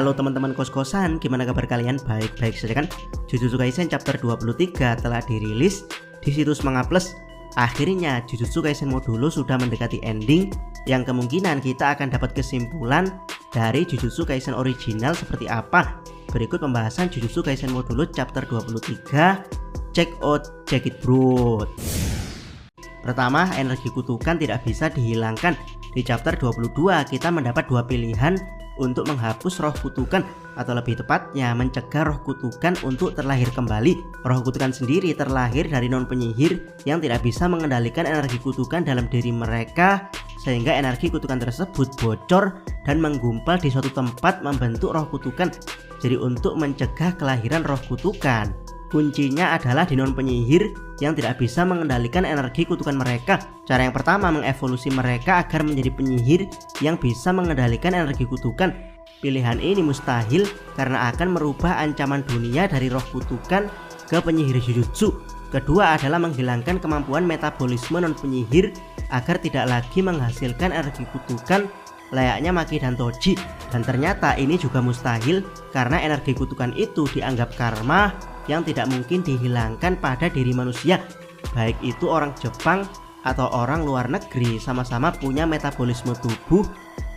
Halo teman-teman kos-kosan, gimana kabar kalian? Baik-baik saja kan? Jujutsu Kaisen chapter 23 telah dirilis di situs Manga Plus. Akhirnya Jujutsu Kaisen Modulo sudah mendekati ending, yang kemungkinan kita akan dapat kesimpulan dari Jujutsu Kaisen original seperti apa. Berikut pembahasan Jujutsu Kaisen Modulo chapter 23. Check it bro. Pertama, energi kutukan tidak bisa dihilangkan. Di chapter 22 kita mendapat dua pilihan untuk menghapus roh kutukan, atau lebih tepatnya mencegah roh kutukan untuk terlahir kembali. Roh kutukan sendiri terlahir dari non penyihir yang tidak bisa mengendalikan energi kutukan dalam diri mereka, sehingga energi kutukan tersebut bocor dan menggumpal di suatu tempat membentuk roh kutukan. Jadi untuk mencegah kelahiran roh kutukan, kuncinya adalah di non penyihir yang tidak bisa mengendalikan energi kutukan mereka. Cara yang pertama, mengevolusi mereka agar menjadi penyihir yang bisa mengendalikan energi kutukan. Pilihan ini mustahil karena akan merubah ancaman dunia dari roh kutukan ke penyihir Jujutsu. Kedua adalah menghilangkan kemampuan metabolisme non penyihir agar tidak lagi menghasilkan energi kutukan layaknya Maki dan Toji. Dan ternyata ini juga mustahil karena energi kutukan itu dianggap karma yang tidak mungkin dihilangkan pada diri manusia. Baik itu orang Jepang atau orang luar negeri, sama-sama punya metabolisme tubuh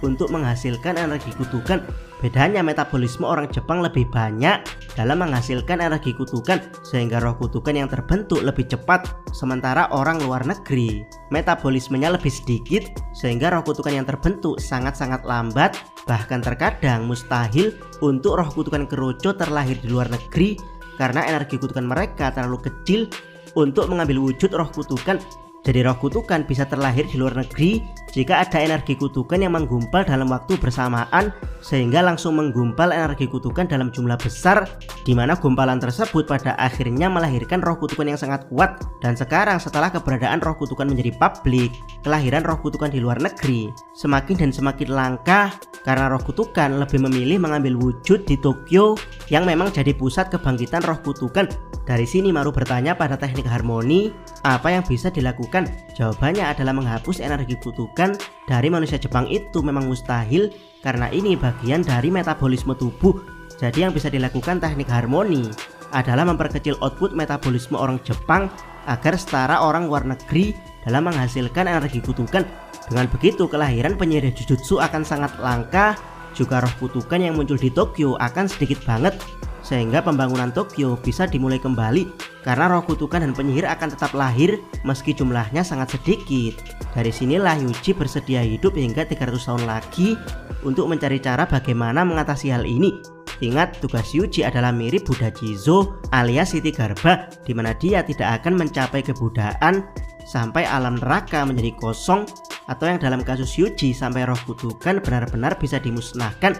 untuk menghasilkan energi kutukan. Bedanya metabolisme orang Jepang lebih banyak dalam menghasilkan energi kutukan, sehingga roh kutukan yang terbentuk lebih cepat. Sementara orang luar negeri metabolismenya lebih sedikit, sehingga roh kutukan yang terbentuk sangat-sangat lambat. Bahkan terkadang mustahil untuk roh kutukan keroco terlahir di luar negeri karena energi kutukan mereka terlalu kecil untuk mengambil wujud roh kutukan. Jadi roh kutukan bisa terlahir di luar negeri jika ada energi kutukan yang menggumpal dalam waktu bersamaan, sehingga langsung menggumpal energi kutukan dalam jumlah besar, di mana gumpalan tersebut pada akhirnya melahirkan roh kutukan yang sangat kuat. Dan sekarang setelah keberadaan roh kutukan menjadi publik, kelahiran roh kutukan di luar negeri semakin dan semakin langka karena roh kutukan lebih memilih mengambil wujud di Tokyo yang memang jadi pusat kebangkitan roh kutukan. Dari sini Maru bertanya pada teknik harmoni, apa yang bisa dilakukan? Jawabannya adalah menghapus energi kutukan dari manusia Jepang itu memang mustahil karena ini bagian dari metabolisme tubuh. Jadi yang bisa dilakukan teknik harmoni adalah memperkecil output metabolisme orang Jepang agar setara orang luar negeri dalam menghasilkan energi kutukan. Dengan begitu kelahiran penyihir Jujutsu akan sangat langka, juga roh kutukan yang muncul di Tokyo akan sedikit banget, sehingga pembangunan Tokyo bisa dimulai kembali karena roh kutukan dan penyihir akan tetap lahir meski jumlahnya sangat sedikit. Dari sinilah Yuji bersedia hidup hingga 300 tahun lagi untuk mencari cara bagaimana mengatasi hal ini. Ingat, tugas Yuji adalah mirip Buddha Jizo alias Siti Garba, di mana dia tidak akan mencapai kebudaan sampai alam neraka menjadi kosong, atau yang dalam kasus Yuji sampai roh kutukan benar-benar bisa dimusnahkan.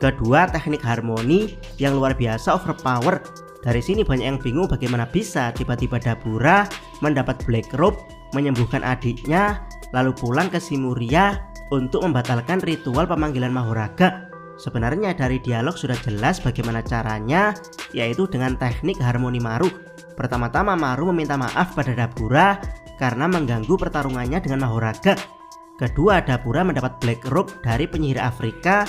Kedua, teknik harmoni yang luar biasa overpower. Dari sini banyak yang bingung bagaimana bisa tiba-tiba Dabura mendapat Black Robe, menyembuhkan adiknya, lalu pulang ke Shimuria untuk membatalkan ritual pemanggilan Mahoraga. Sebenarnya dari dialog sudah jelas bagaimana caranya, yaitu dengan teknik harmoni Maru. Pertama-tama Maru meminta maaf pada Dabura karena mengganggu pertarungannya dengan Mahoraga. Kedua, Dabura mendapat Black Robe dari penyihir Afrika.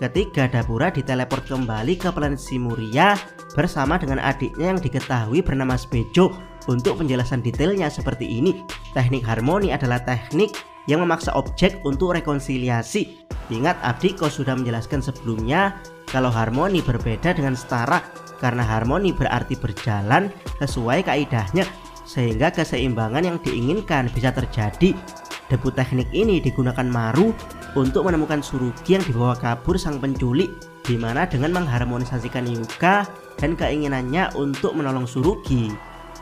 Ketiga, Dabura diteleport kembali ke planet Shimuria bersama dengan adiknya yang diketahui bernama Sbejo. Untuk penjelasan detailnya seperti ini, teknik harmoni adalah teknik yang memaksa objek untuk rekonsiliasi. Ingat, Abdiko sudah menjelaskan sebelumnya kalau harmoni berbeda dengan setara, karena harmoni berarti berjalan sesuai kaidahnya, sehingga keseimbangan yang diinginkan bisa terjadi. Debut teknik ini digunakan Maru untuk menemukan Tsurugi yang dibawa kabur sang penculik, di mana dengan mengharmonisasikan Yuka dan keinginannya untuk menolong Tsurugi,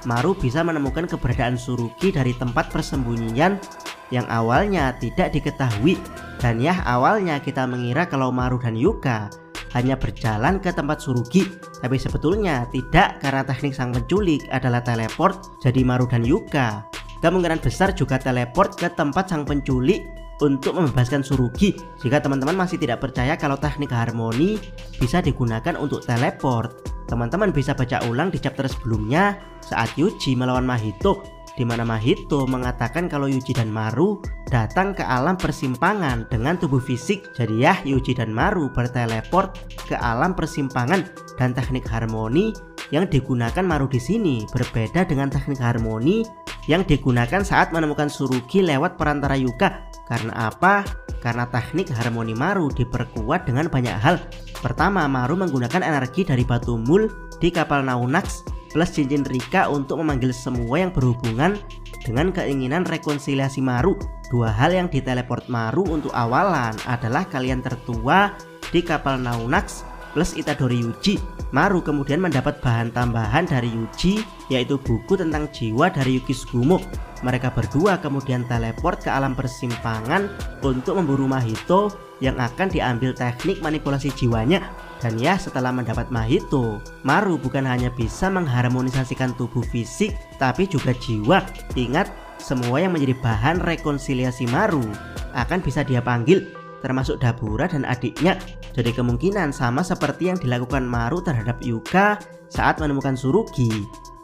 Maru bisa menemukan keberadaan Tsurugi dari tempat persembunyian yang awalnya tidak diketahui. Dan ya, awalnya kita mengira kalau Maru dan Yuka hanya berjalan ke tempat Tsurugi, tapi sebetulnya tidak, karena teknik sang penculik adalah teleport. Jadi Maru dan Yuka kemungkinan besar juga teleport ke tempat sang penculik untuk membebaskan Tsurugi. Jika teman-teman masih tidak percaya kalau teknik harmoni bisa digunakan untuk teleport, teman-teman bisa baca ulang di chapter sebelumnya saat Yuji melawan Mahito. di mana Mahito mengatakan kalau Yuji dan Maru datang ke alam persimpangan dengan tubuh fisik. Jadi ya, Yuji dan Maru berteleport ke alam persimpangan, dan teknik harmoni yang digunakan Maru di sini berbeda dengan teknik harmoni yang digunakan saat menemukan Tsurugi lewat perantara Yuka. Karena apa? Karena teknik harmoni Maru diperkuat dengan banyak hal. Pertama, Maru menggunakan energi dari batu mul di kapal Naunax plus cincin Rika untuk memanggil semua yang berhubungan dengan keinginan rekonsiliasi Maru. Dua hal yang diteleport Maru untuk awalan adalah kalian tertua di kapal Naunax plus Itadori Yuji. Maru kemudian mendapat bahan tambahan dari Yuji, yaitu buku tentang jiwa dari Yuki Tsugumo. Mereka berdua kemudian teleport ke alam persimpangan untuk memburu Mahito yang akan diambil teknik manipulasi jiwanya. Dan ya, setelah mendapat Mahito, Maru bukan hanya bisa mengharmonisasikan tubuh fisik tapi juga jiwa. Ingat, semua yang menjadi bahan rekonsiliasi Maru akan bisa dia panggil, termasuk Dabura dan adiknya. Jadi kemungkinan sama seperti yang dilakukan Maru terhadap Yuka saat menemukan Tsurugi.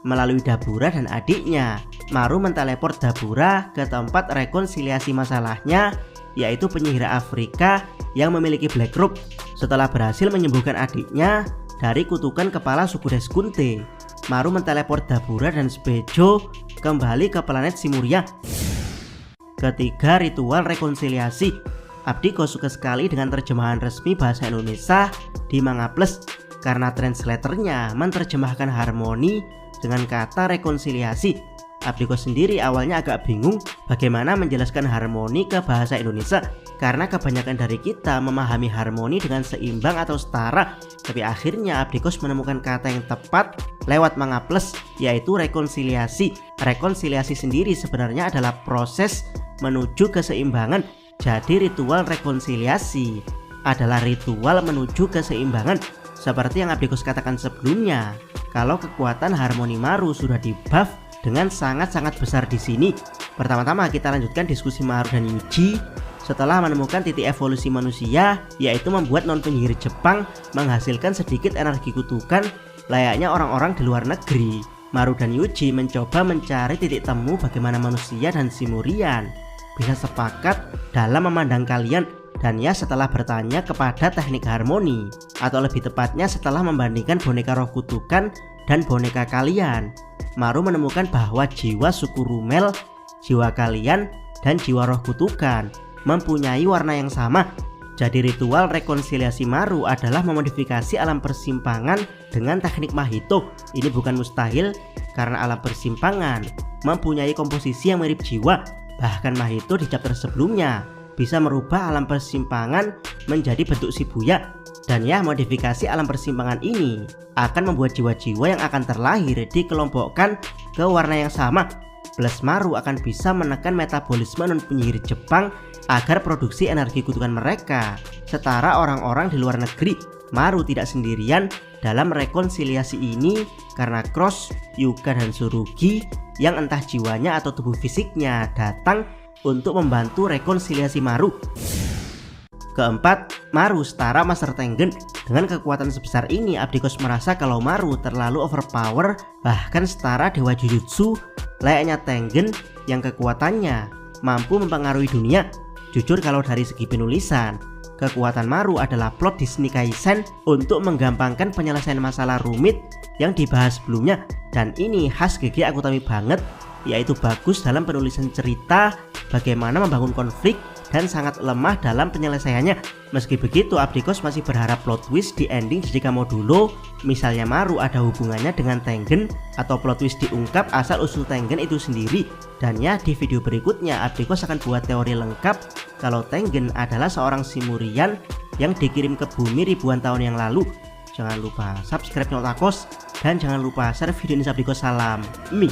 Melalui Dabura dan adiknya, Maru menteleport Dabura ke tempat rekonsiliasi masalahnya, yaitu penyihir Afrika yang memiliki Black Robe. Setelah berhasil menyembuhkan adiknya dari kutukan kepala suku Deskunte, Maru menteleport Dabura dan Spejo kembali ke planet Simuria. Ketiga, ritual rekonsiliasi. Abdiko suka sekali dengan terjemahan resmi bahasa Indonesia di Manga Plus karena translatornya menerjemahkan harmoni dengan kata rekonsiliasi. Abdiko sendiri awalnya agak bingung bagaimana menjelaskan harmoni ke bahasa Indonesia karena kebanyakan dari kita memahami harmoni dengan seimbang atau setara. Tapi akhirnya Abdikos menemukan kata yang tepat lewat Manga Plus, yaitu rekonsiliasi. Rekonsiliasi sendiri sebenarnya adalah proses menuju keseimbangan. Jadi ritual rekonsiliasi adalah ritual menuju keseimbangan. Seperti yang Abdikos katakan sebelumnya, kalau kekuatan harmoni Maru sudah dibuff dengan sangat-sangat besar di sini. Pertama-tama kita lanjutkan diskusi Maru dan Yuji setelah menemukan titik evolusi manusia, yaitu membuat non penyihir Jepang menghasilkan sedikit energi kutukan layaknya orang-orang di luar negeri. Maru dan Yuji mencoba mencari titik temu bagaimana manusia dan Simurian bisa sepakat dalam memandang kalian. Dan ya, setelah bertanya kepada teknik harmoni, atau lebih tepatnya setelah membandingkan boneka roh kutukan dan boneka kalian, Maru menemukan bahwa jiwa suku Rumel, jiwa kalian, dan jiwa roh kutukan mempunyai warna yang sama. Jadi ritual rekonsiliasi Maru adalah memodifikasi alam persimpangan dengan teknik Mahito. Ini bukan mustahil karena alam persimpangan mempunyai komposisi yang mirip jiwa. Bahkan Mahito di chapter sebelumnya bisa merubah alam persimpangan menjadi bentuk Shibuya. Dan ya, modifikasi alam persimpangan ini akan membuat jiwa-jiwa yang akan terlahir dikelompokkan ke warna yang sama. Plus Maru akan bisa menekan metabolisme non penyihir Jepang agar produksi energi kutukan mereka setara orang-orang di luar negeri. Maru tidak sendirian dalam rekonsiliasi ini karena Cross, Yuka, dan Tsurugi yang entah jiwanya atau tubuh fisiknya datang untuk membantu rekonsiliasi Maru. Keempat, Maru setara Master Tengen. Dengan kekuatan sebesar ini, Abdikos merasa kalau Maru terlalu overpower, bahkan setara Dewa Jujutsu layaknya Tengen yang kekuatannya mampu mempengaruhi dunia. Jujur kalau dari segi penulisan, kekuatan Maru adalah plot Disney Kaisen untuk menggampangkan penyelesaian masalah rumit yang dibahas sebelumnya. Dan ini khas GG Akutami banget, yaitu bagus dalam penulisan cerita, bagaimana membangun konflik, dan sangat lemah dalam penyelesaiannya. Meski begitu, Abdikos masih berharap plot twist di ending Jujutsu Modulo, misalnya Maru ada hubungannya dengan Tengen, atau plot twist diungkap asal usul Tengen itu sendiri. Dan ya, di video berikutnya Abdikos akan buat teori lengkap kalau Tengen adalah seorang Simurian yang dikirim ke bumi ribuan tahun yang lalu. Jangan lupa subscribe channel Takos, dan jangan lupa share video ini. Abdikos salam Mi.